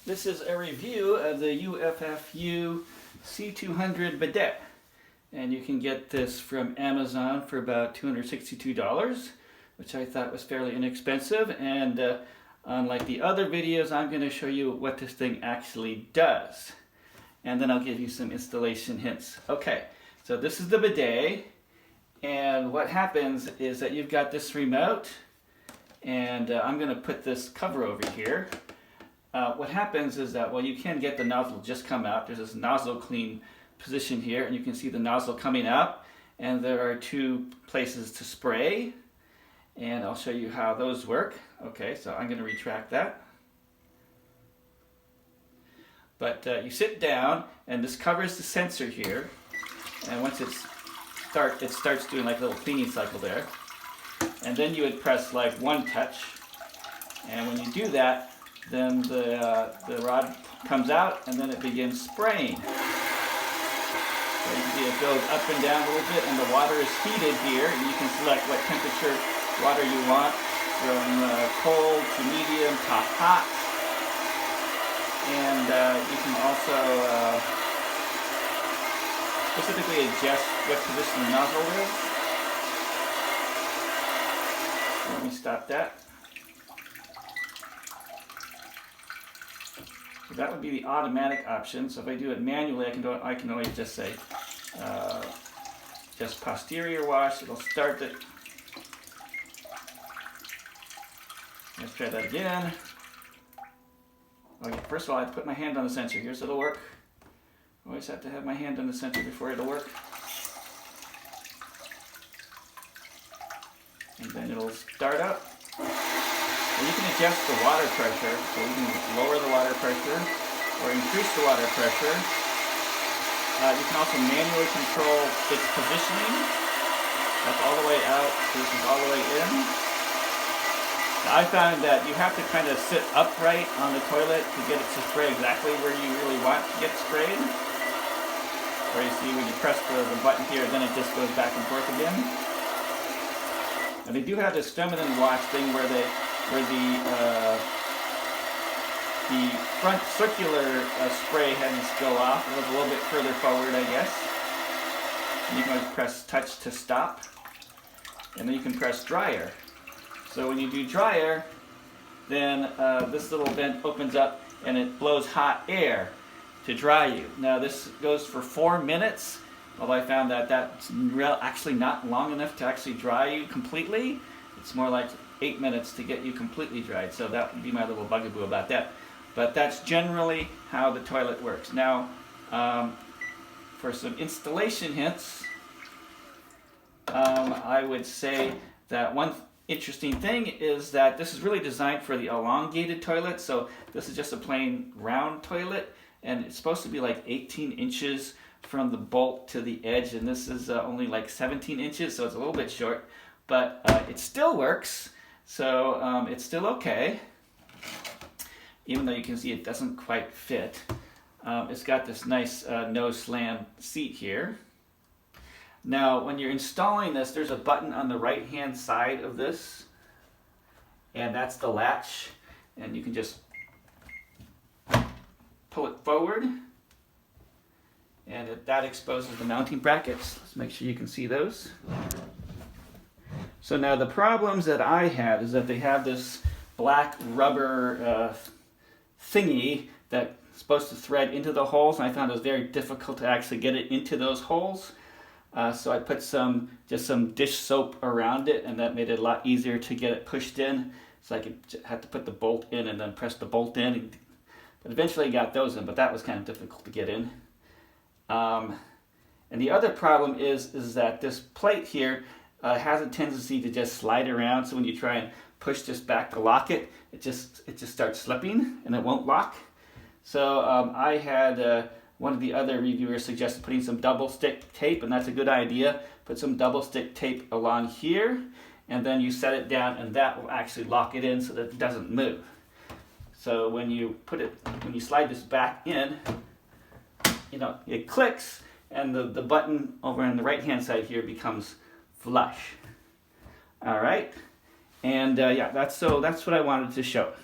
This is a review of the UFFU C200 bidet, and you can get this from Amazon for about $262, which I thought was fairly inexpensive. And unlike the other videos, I'm going to show you what this thing actually does, and then I'll give you some installation hints. Okay, so this is the bidet, and what happens is that you've got this remote, and I'm going to put this cover over here. What happens is that, well, you can get the nozzle just come out. There's this nozzle clean position here, and you can see the nozzle coming out, and there are two places to spray, and I'll show you how those work. Okay, so I'm going to retract that. But you sit down, and this covers the sensor here, and once it starts doing like a little cleaning cycle there, and then you would press like one touch, and when you do that, then the rod comes out, and then it begins spraying. So you can see it goes up and down a little bit, and the water is heated here, and you can select what temperature water you want, from cold to medium to hot. And you can also specifically adjust what position the nozzle is. Let me stop that. So that would be the automatic option. So if I do it manually, I can always just say just posterior wash. It'll start it. Let's try that again. Okay, first of all, I put my hand on the sensor. Here's it'll work. Always have to have my hand on the sensor before it'll work. And then it'll start up. And you can adjust the water pressure, so you can lower the water pressure or increase the water pressure. You can also manually control its positioning. That's all the way out, this is all the way in. Now, I found that you have to kind of sit upright on the toilet to get it to spray exactly where you really want to get sprayed. Or you see when you press the button here, then it just goes back and forth again. And they do have this feminine wash thing where the front circular spray heads go off. It was a little bit further forward, I guess. And you can always press touch to stop, and then you can press dryer. So when you do dryer, then this little vent opens up and it blows hot air to dry you. Now this goes for 4 minutes, although I found that that's actually not long enough to actually dry you completely. It's more like 8 minutes to get you completely dried, so that would be my little bugaboo about that. But that's generally how the toilet works. Now, for some installation hints, I would say that one interesting thing is that this is really designed for the elongated toilet. So this is just a plain round toilet, and it's supposed to be like 18 inches from the bolt to the edge, and this is only like 17 inches, so it's a little bit short, but it still works. So it's still okay, even though you can see it doesn't quite fit. It's got this nice no slam seat here. Now when you're installing this, there's a button on the right hand side of this, and that's the latch, and you can just pull it forward, and that exposes the mounting brackets. Let's make sure you can see those. So now the problems that I had is that they have this black rubber thingy that's supposed to thread into the holes, and I found it was very difficult to actually get it into those holes. So I put just some dish soap around it, and that made it a lot easier to get it pushed in. So I had to put the bolt in and then press the bolt in. But eventually I got those in, but that was kind of difficult to get in. And the other problem is that this plate here has a tendency to just slide around, so when you try and push this back to lock it, it just starts slipping and it won't lock. So I had one of the other reviewers suggested putting some double stick tape, and that's a good idea. Put some double stick tape along here, and then you set it down, and that will actually lock it in so that it doesn't move. So when you slide this back in, it clicks, and the button over on the right hand side here becomes flush. All right, and yeah, that's what I wanted to show.